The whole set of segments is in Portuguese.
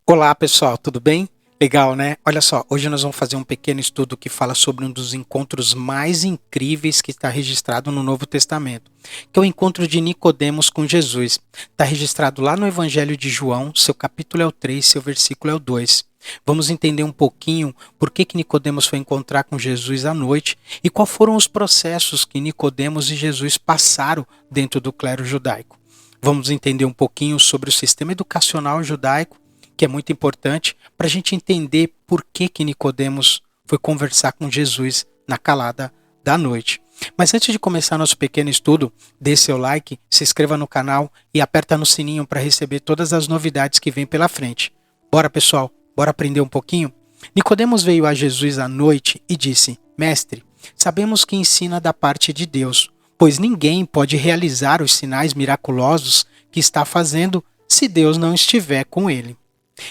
Olá pessoal, tudo bem? Legal, né? Olha só, hoje nós vamos fazer um pequeno estudo que fala sobre um dos encontros mais incríveis que está registrado no Novo Testamento, que é o encontro de Nicodemos com Jesus. Está registrado lá no Evangelho de João, seu capítulo é o 3, seu versículo é o 2. Vamos entender um pouquinho por que Nicodemos foi encontrar com Jesus à noite e quais foram os processos que Nicodemos e Jesus passaram dentro do clero judaico. Vamos entender um pouquinho sobre o sistema educacional judaico, que é muito importante para a gente entender por que Nicodemos foi conversar com Jesus na calada da noite. Mas antes de começar nosso pequeno estudo, dê seu like, se inscreva no canal e aperta no sininho para receber todas as novidades que vêm pela frente. Bora pessoal, bora aprender um pouquinho? Nicodemos veio a Jesus à noite e disse: Mestre, sabemos que ensina da parte de Deus, pois ninguém pode realizar os sinais miraculosos que está fazendo se Deus não estiver com ele.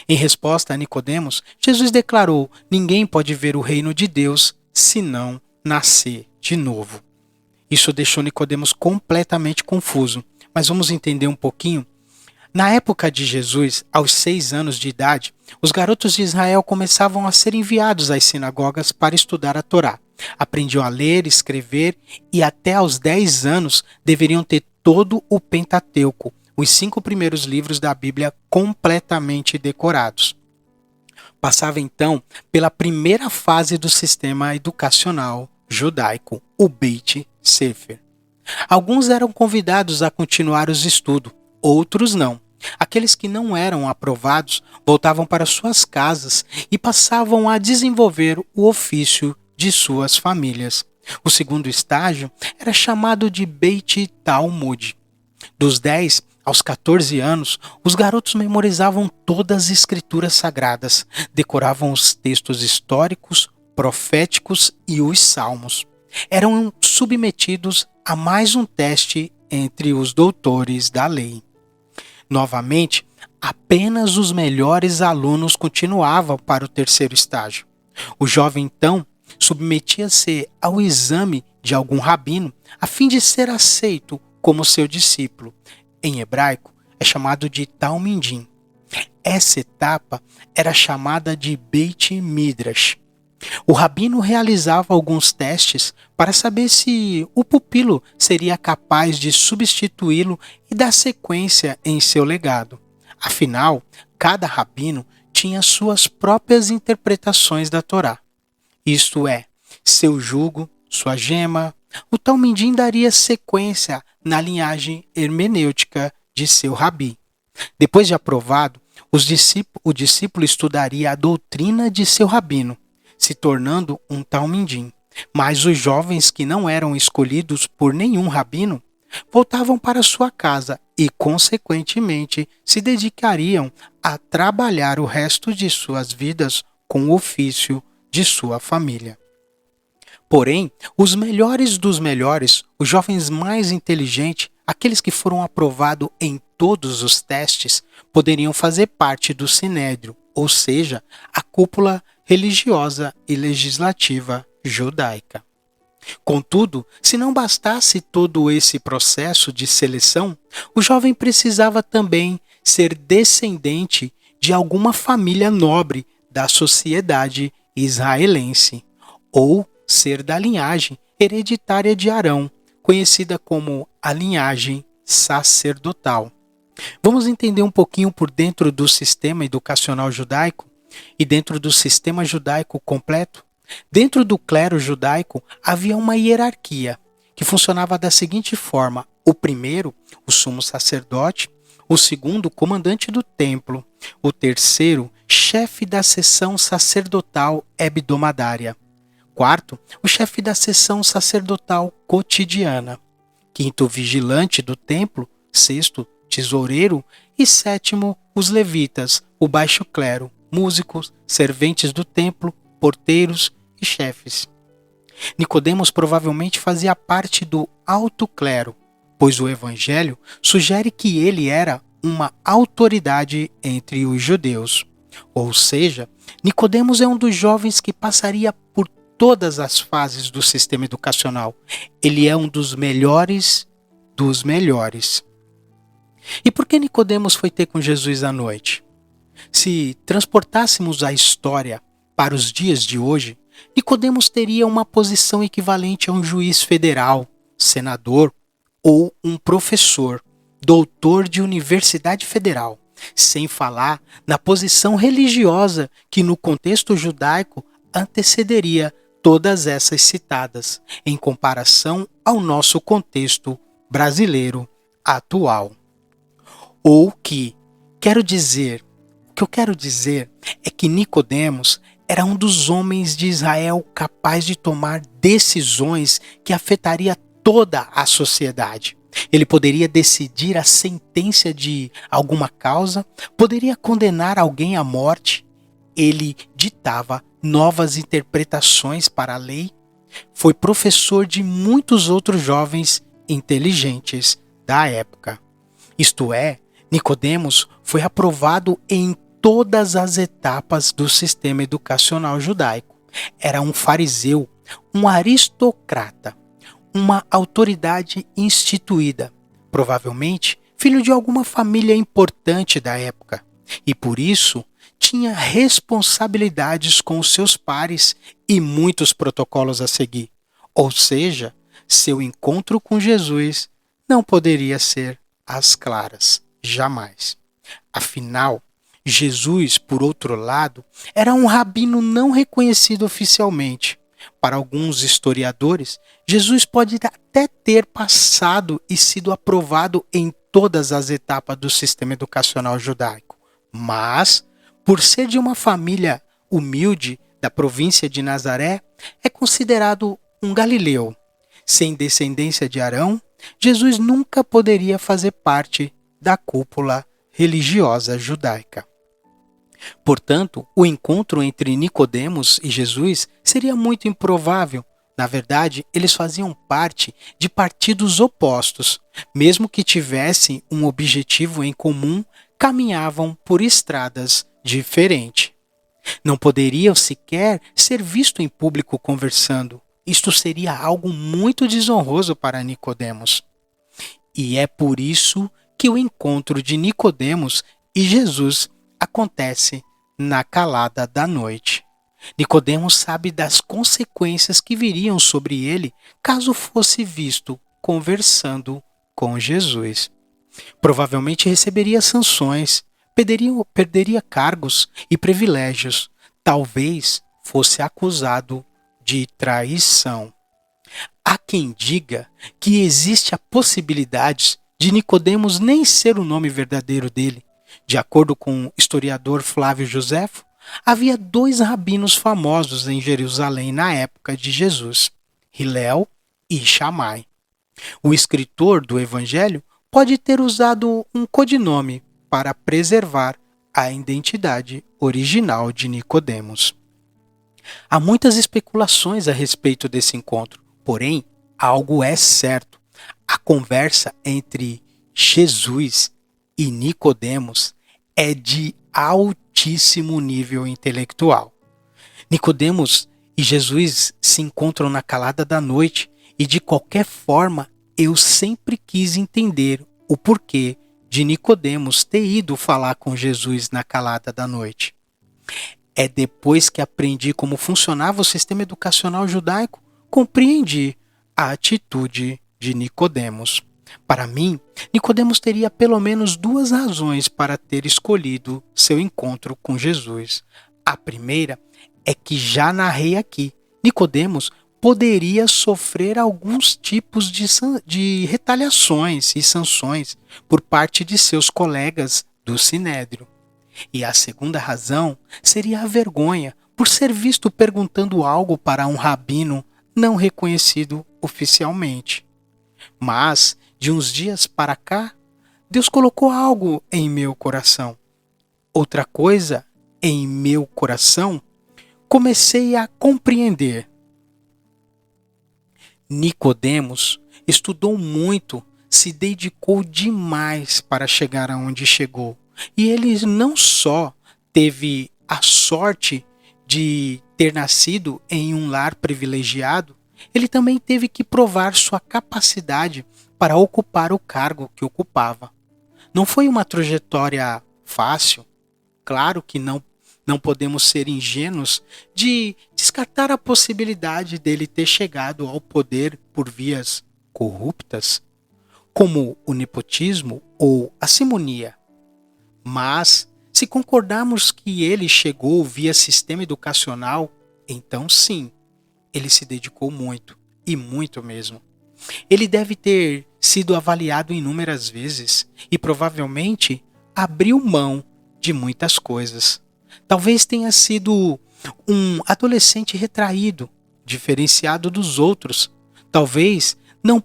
Em resposta a Nicodemos, Jesus declarou: ninguém pode ver o reino de Deus se não nascer de novo. Isso deixou Nicodemos completamente confuso, mas vamos entender um pouquinho. Na época de Jesus, aos 6 anos de idade, os garotos de Israel começavam a ser enviados às sinagogas para estudar a Torá. Aprendiam a ler, escrever e até aos 10 anos deveriam ter todo o Pentateuco, os 5 primeiros livros da Bíblia completamente decorados. Passava então pela primeira fase do sistema educacional judaico, o Beit Sefer. Alguns eram convidados a continuar os estudos, outros não. Aqueles que não eram aprovados voltavam para suas casas e passavam a desenvolver o ofício de suas famílias. O segundo estágio era chamado de Beit Talmud. Dos 10 aos 14 anos, os garotos memorizavam todas as escrituras sagradas, decoravam os textos históricos, proféticos e os salmos. Eram submetidos a mais um teste entre os doutores da lei. Novamente, apenas os melhores alunos continuavam para o terceiro estágio. O jovem, então, submetia-se ao exame de algum rabino a fim de ser aceito como seu discípulo. Em hebraico, é chamado de Talmidim. Essa etapa era chamada de Beit Midrash. O rabino realizava alguns testes para saber se o pupilo seria capaz de substituí-lo e dar sequência em seu legado. Afinal, cada rabino tinha suas próprias interpretações da Torá. Isto é, seu jugo, sua gema. O Talmidim daria sequência na linhagem hermenêutica de seu rabi. Depois de aprovado, o discípulo estudaria a doutrina de seu rabino, se tornando um talmidim. Mas os jovens que não eram escolhidos por nenhum rabino voltavam para sua casa e, consequentemente, se dedicariam a trabalhar o resto de suas vidas com o ofício de sua família. Porém, os melhores dos melhores, os jovens mais inteligentes, aqueles que foram aprovados em todos os testes, poderiam fazer parte do Sinédrio, ou seja, a cúpula religiosa e legislativa judaica. Contudo, se não bastasse todo esse processo de seleção, o jovem precisava também ser descendente de alguma família nobre da sociedade israelense, ou ser da linhagem hereditária de Arão, conhecida como a linhagem sacerdotal. Vamos entender um pouquinho por dentro do sistema educacional judaico e dentro do sistema judaico completo? Dentro do clero judaico havia uma hierarquia que funcionava da seguinte forma: o primeiro, o sumo sacerdote; o segundo, o comandante do templo; o terceiro, chefe da seção sacerdotal hebdomadária; quarto, o chefe da seção sacerdotal cotidiana; quinto, o vigilante do templo; sexto, tesoureiro; e sétimo, os levitas, o baixo clero, músicos, serventes do templo, porteiros e chefes. Nicodemos provavelmente fazia parte do alto clero, pois o evangelho sugere que ele era uma autoridade entre os judeus. Ou seja, Nicodemos é um dos jovens que passaria por todas as fases do sistema educacional. Ele é um dos melhores dos melhores. E por que Nicodemos foi ter com Jesus à noite? Se transportássemos a história para os dias de hoje, Nicodemos teria uma posição equivalente a um juiz federal, senador ou um professor, doutor de universidade federal, sem falar na posição religiosa que no contexto judaico antecederia todas essas citadas, em comparação ao nosso contexto brasileiro atual. Ou que, o que eu quero dizer é que Nicodemos era um dos homens de Israel capaz de tomar decisões que afetaria toda a sociedade. Ele poderia decidir a sentença de alguma causa, poderia condenar alguém à morte. Ele ditava novas interpretações para a lei. Foi professor de muitos outros jovens inteligentes da época. Isto é, Nicodemos foi aprovado em todas as etapas do sistema educacional judaico. Era um fariseu, um aristocrata, uma autoridade instituída, provavelmente filho de alguma família importante da época, e por isso tinha responsabilidades com os seus pares e muitos protocolos a seguir. Ou seja, seu encontro com Jesus não poderia ser às claras, jamais. Afinal, Jesus, por outro lado, era um rabino não reconhecido oficialmente. Para alguns historiadores, Jesus pode até ter passado e sido aprovado em todas as etapas do sistema educacional judaico, mas, por ser de uma família humilde da província de Nazaré, é considerado um galileu. Sem descendência de Arão, Jesus nunca poderia fazer parte da cúpula religiosa judaica. Portanto, o encontro entre Nicodemos e Jesus seria muito improvável. Na verdade, eles faziam parte de partidos opostos. Mesmo que tivessem um objetivo em comum, caminhavam por estradas diferentes. Não poderiam sequer ser vistos em público conversando. Isto seria algo muito desonroso para Nicodemos. E é por isso que o encontro de Nicodemos e Jesus acontece na calada da noite. Nicodemos sabe das consequências que viriam sobre ele caso fosse visto conversando com Jesus. Provavelmente receberia sanções, perderia cargos e privilégios. Talvez fosse acusado de traição. Há quem diga que existe a possibilidade de Nicodemos nem ser o nome verdadeiro dele. De acordo com o historiador Flávio Joséfo, havia 2 rabinos famosos em Jerusalém na época de Jesus, Hilel e Shammai. O escritor do Evangelho pode ter usado um codinome para preservar a identidade original de Nicodemos. Há muitas especulações a respeito desse encontro, porém, algo é certo. A conversa entre Jesus e Nicodemos é de altíssimo nível intelectual. Nicodemos e Jesus se encontram na calada da noite e, de qualquer forma, eu sempre quis entender o porquê de Nicodemos ter ido falar com Jesus na calada da noite. É depois que aprendi como funcionava o sistema educacional judaico, compreendi a atitude de Nicodemos. Para mim, Nicodemos teria pelo menos 2 razões para ter escolhido seu encontro com Jesus. A primeira é que já narrei aqui. Nicodemos poderia sofrer alguns tipos de retaliações e sanções por parte de seus colegas do Sinédrio. E a segunda razão seria a vergonha por ser visto perguntando algo para um rabino não reconhecido oficialmente. Mas, de uns dias para cá, Deus colocou algo em meu coração. Outra coisa em meu coração, comecei a compreender. Nicodemos estudou muito, se dedicou demais para chegar aonde chegou. E ele não só teve a sorte de ter nascido em um lar privilegiado, ele também teve que provar sua capacidade para ocupar o cargo que ocupava. Não foi uma trajetória fácil. claro que não podemos ser ingênuos de descartar a possibilidade dele ter chegado ao poder por vias corruptas, como o nepotismo ou a simonia. Mas, se concordarmos que ele chegou via sistema educacional, então sim, ele se dedicou muito, e muito mesmo. Ele deve ter sido avaliado inúmeras vezes e provavelmente abriu mão de muitas coisas. Talvez tenha sido um adolescente retraído, diferenciado dos outros. Talvez não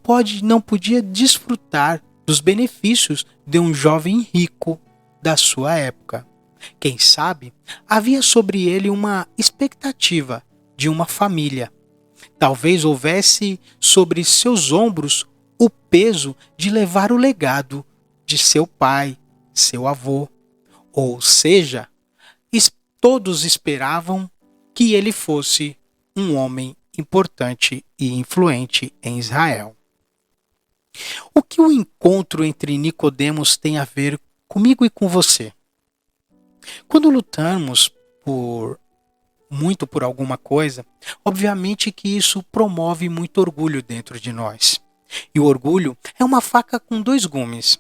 podia desfrutar dos benefícios de um jovem rico da sua época. Quem sabe, havia sobre ele uma expectativa de uma família. Talvez houvesse sobre seus ombros o peso de levar o legado de seu pai, seu avô. Ou seja, todos esperavam que ele fosse um homem importante e influente em Israel. O que o encontro entre Nicodemos tem a ver comigo e com você? Quando lutamos muito por alguma coisa, obviamente que isso promove muito orgulho dentro de nós. E o orgulho é uma faca com dois gumes.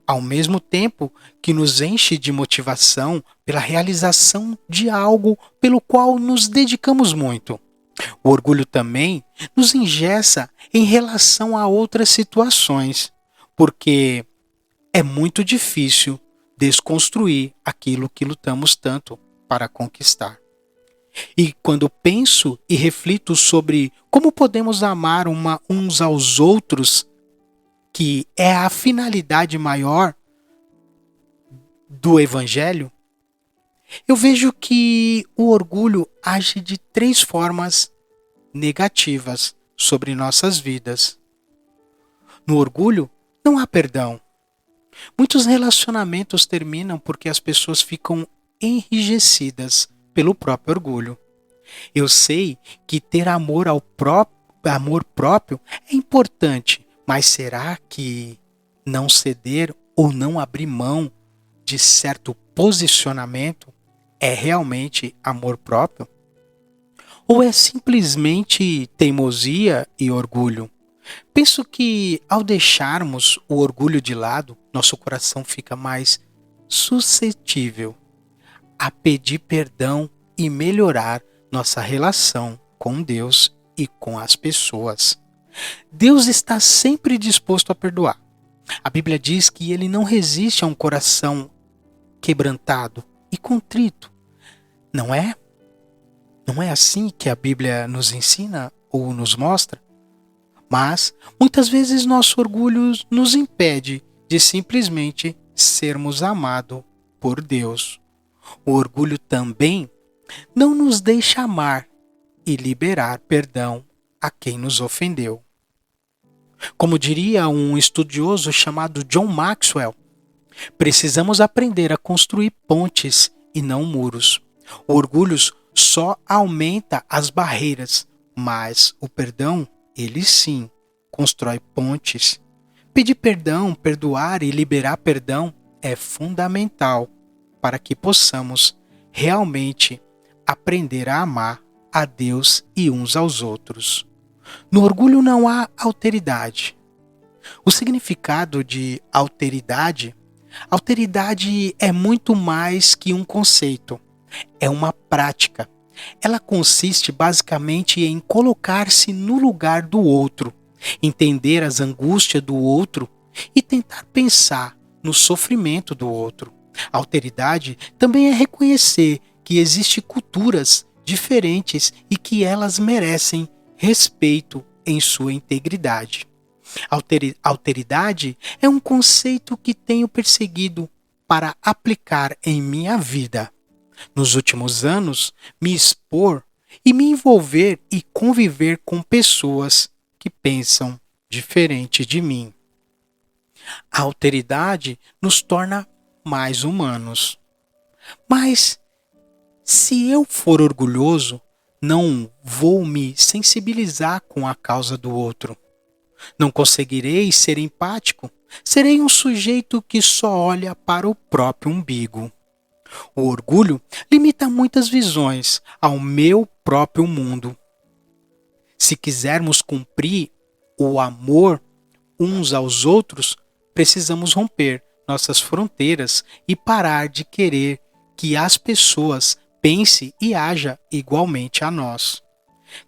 Ao mesmo tempo que nos enche de motivação pela realização de algo pelo qual nos dedicamos muito. O orgulho também nos engessa em relação a outras situações, porque é muito difícil desconstruir aquilo que lutamos tanto para conquistar. E quando penso e reflito sobre como podemos amar uns aos outros, que é a finalidade maior do Evangelho, eu vejo que o orgulho age de três formas negativas sobre nossas vidas. No orgulho, não há perdão. Muitos relacionamentos terminam porque as pessoas ficam enrijecidas pelo próprio orgulho. Eu sei que ter amor próprio é importante, mas será que não ceder ou não abrir mão de certo posicionamento é realmente amor próprio? Ou é simplesmente teimosia e orgulho? Penso que ao deixarmos o orgulho de lado, nosso coração fica mais suscetível a pedir perdão e melhorar nossa relação com Deus e com as pessoas. Deus está sempre disposto a perdoar. A Bíblia diz que ele não resiste a um coração quebrantado e contrito. Não é? Não é assim que a Bíblia nos ensina ou nos mostra? Mas, muitas vezes, nosso orgulho nos impede de simplesmente sermos amados por Deus. O orgulho também não nos deixa amar e liberar perdão a quem nos ofendeu. Como diria um estudioso chamado John Maxwell, precisamos aprender a construir pontes e não muros. O orgulho só aumenta as barreiras, mas o perdão, ele sim, constrói pontes. Pedir perdão, perdoar e liberar perdão é fundamental para que possamos realmente aprender a amar a Deus e uns aos outros. No orgulho não há alteridade. O significado de alteridade é muito mais que um conceito. É uma prática. Ela consiste basicamente em colocar-se no lugar do outro, entender as angústias do outro e tentar pensar no sofrimento do outro. Alteridade também é reconhecer que existem culturas diferentes e que elas merecem respeito em sua integridade. Alteridade é um conceito que tenho perseguido para aplicar em minha vida. Nos últimos anos, me expor e me envolver e conviver com pessoas que pensam diferente de mim. A alteridade nos torna mais humanos. Mas, se eu for orgulhoso, não vou me sensibilizar com a causa do outro. Não conseguirei ser empático. Serei um sujeito que só olha para o próprio umbigo. O orgulho limita muitas visões ao meu próprio mundo. Se quisermos cumprir o amor uns aos outros, precisamos romper nossas fronteiras e parar de querer que as pessoas pensem e ajam igualmente a nós.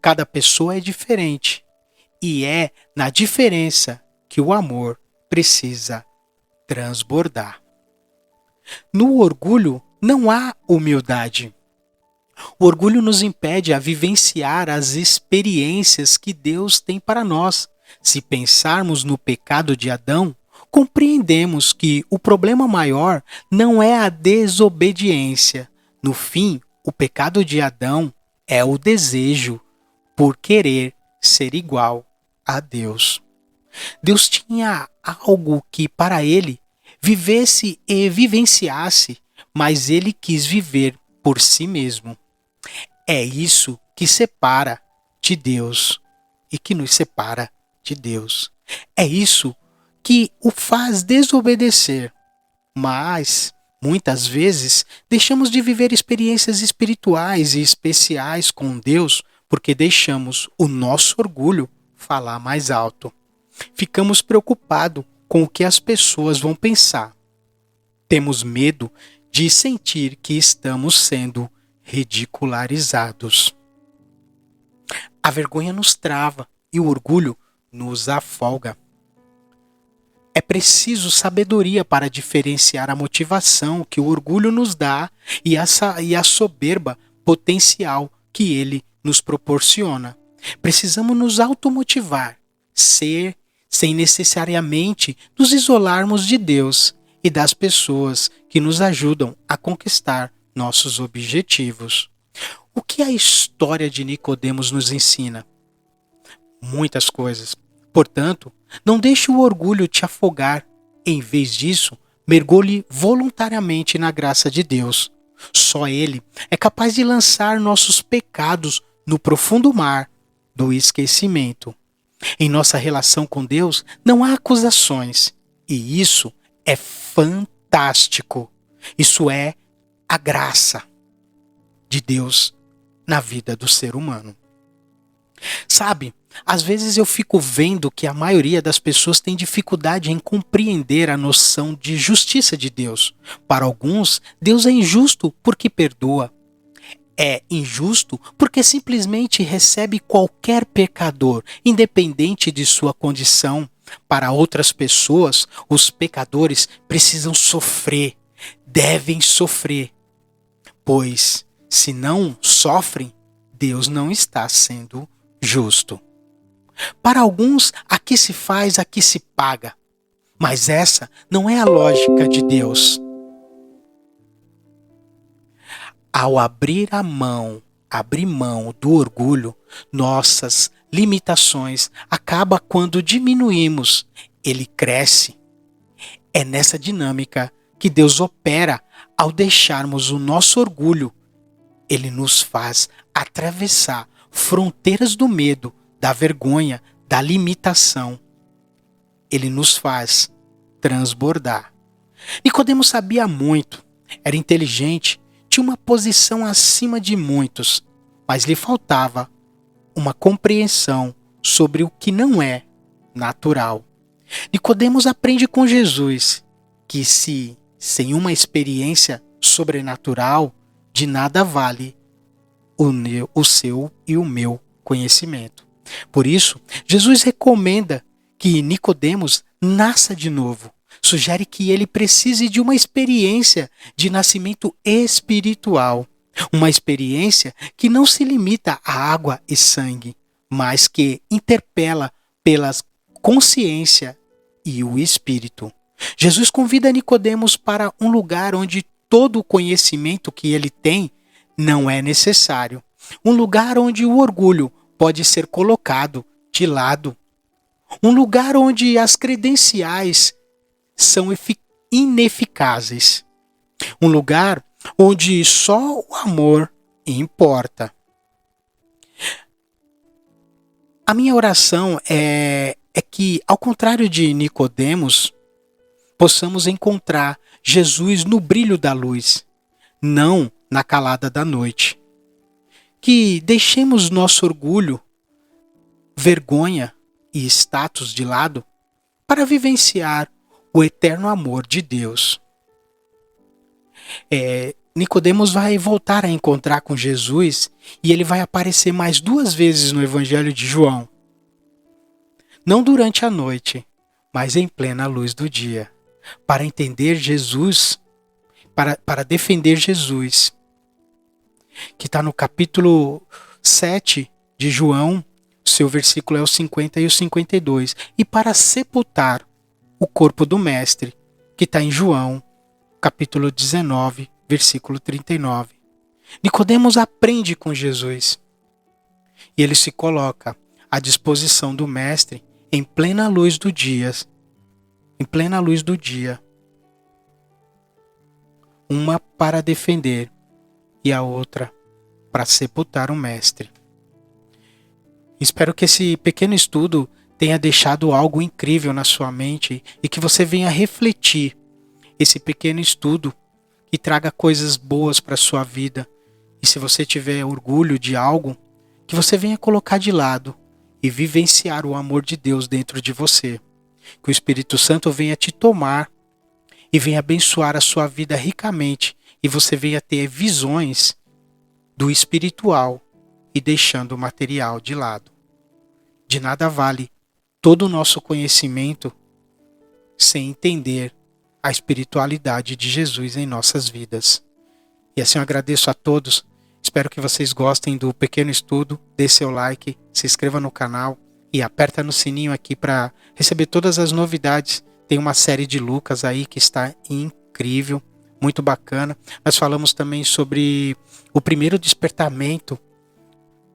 Cada pessoa é diferente e é na diferença que o amor precisa transbordar. No orgulho não há humildade. O orgulho nos impede a vivenciar as experiências que Deus tem para nós. Se pensarmos no pecado de Adão, compreendemos que o problema maior não é a desobediência. No fim, o pecado de Adão é o desejo por querer ser igual a Deus. Deus tinha algo que para ele vivesse e vivenciasse, mas ele quis viver por si mesmo. É isso que separa de Deus e que nos separa de Deus. É isso que o faz desobedecer. Mas, muitas vezes, deixamos de viver experiências espirituais e especiais com Deus porque deixamos o nosso orgulho falar mais alto. Ficamos preocupados com o que as pessoas vão pensar. Temos medo de sentir que estamos sendo ridicularizados. A vergonha nos trava e o orgulho nos afoga. É preciso sabedoria para diferenciar a motivação que o orgulho nos dá e a soberba potencial que ele nos proporciona. Precisamos nos automotivar, ser sem necessariamente nos isolarmos de Deus e das pessoas que nos ajudam a conquistar nossos objetivos. O que a história de Nicodemos nos ensina? Muitas coisas. Portanto, não deixe o orgulho te afogar. Em vez disso, mergulhe voluntariamente na graça de Deus. Só Ele é capaz de lançar nossos pecados no profundo mar do esquecimento. Em nossa relação com Deus não há acusações. E isso é fantástico. Isso é a graça de Deus na vida do ser humano. Sabe, às vezes eu fico vendo que a maioria das pessoas tem dificuldade em compreender a noção de justiça de Deus. Para alguns, Deus é injusto porque perdoa. É injusto porque simplesmente recebe qualquer pecador, independente de sua condição. Para outras pessoas, os pecadores precisam sofrer, devem sofrer, pois se não sofrem, Deus não está sendo justo. Para alguns, aqui se faz, aqui se paga. Mas essa não é a lógica de Deus. Ao abrir mão do orgulho, nossas limitações acabam quando diminuímos, ele cresce. É nessa dinâmica que Deus opera ao deixarmos o nosso orgulho. Ele nos faz atravessar fronteiras do medo, da vergonha, da limitação. Ele nos faz transbordar. Nicodemos sabia muito, era inteligente, tinha uma posição acima de muitos, mas lhe faltava uma compreensão sobre o que não é natural. Nicodemos aprende com Jesus que sem uma experiência sobrenatural, de nada vale o seu e o meu conhecimento. Por isso, Jesus recomenda que Nicodemos nasça de novo. Sugere que ele precise de uma experiência de nascimento espiritual. Uma experiência que não se limita a água e sangue, mas que interpela pela consciência e o espírito. Jesus convida Nicodemos para um lugar onde todo o conhecimento que ele tem não é necessário. Um lugar onde o orgulho pode ser colocado de lado. Um lugar onde as credenciais são ineficazes. Um lugar onde só o amor importa. A minha oração é que, ao contrário de Nicodemos, possamos encontrar Jesus no brilho da luz, não na calada da noite. Que deixemos nosso orgulho, vergonha e status de lado para vivenciar o eterno amor de Deus. Nicodemos vai voltar a encontrar com Jesus e ele vai aparecer mais 2 vezes no Evangelho de João. Não durante a noite, mas em plena luz do dia, para entender Jesus, para defender Jesus, que está no capítulo 7 de João, o seu versículo é o 50 e o 52, e para sepultar o corpo do Mestre, que está em João, capítulo 19, versículo 39. Nicodemos aprende com Jesus e ele se coloca à disposição do Mestre em plena luz do dia, uma para defender e a outra para sepultar o Mestre. Espero que esse pequeno estudo tenha deixado algo incrível na sua mente e que você venha refletir esse pequeno estudo que traga coisas boas para a sua vida. E se você tiver orgulho de algo, que você venha colocar de lado e vivenciar o amor de Deus dentro de você. Que o Espírito Santo venha te tomar e venha abençoar a sua vida ricamente e você venha ter visões do espiritual e deixando o material de lado. De nada vale todo o nosso conhecimento sem entender a espiritualidade de Jesus em nossas vidas. E assim eu agradeço a todos. Espero que vocês gostem do pequeno estudo. Dê seu like, se inscreva no canal e aperta no sininho aqui para receber todas as novidades. Tem uma série de Lucas aí que está incrível, muito bacana. Nós falamos também sobre o primeiro despertamento.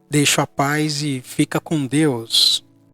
Deixo a paz e fica com Deus.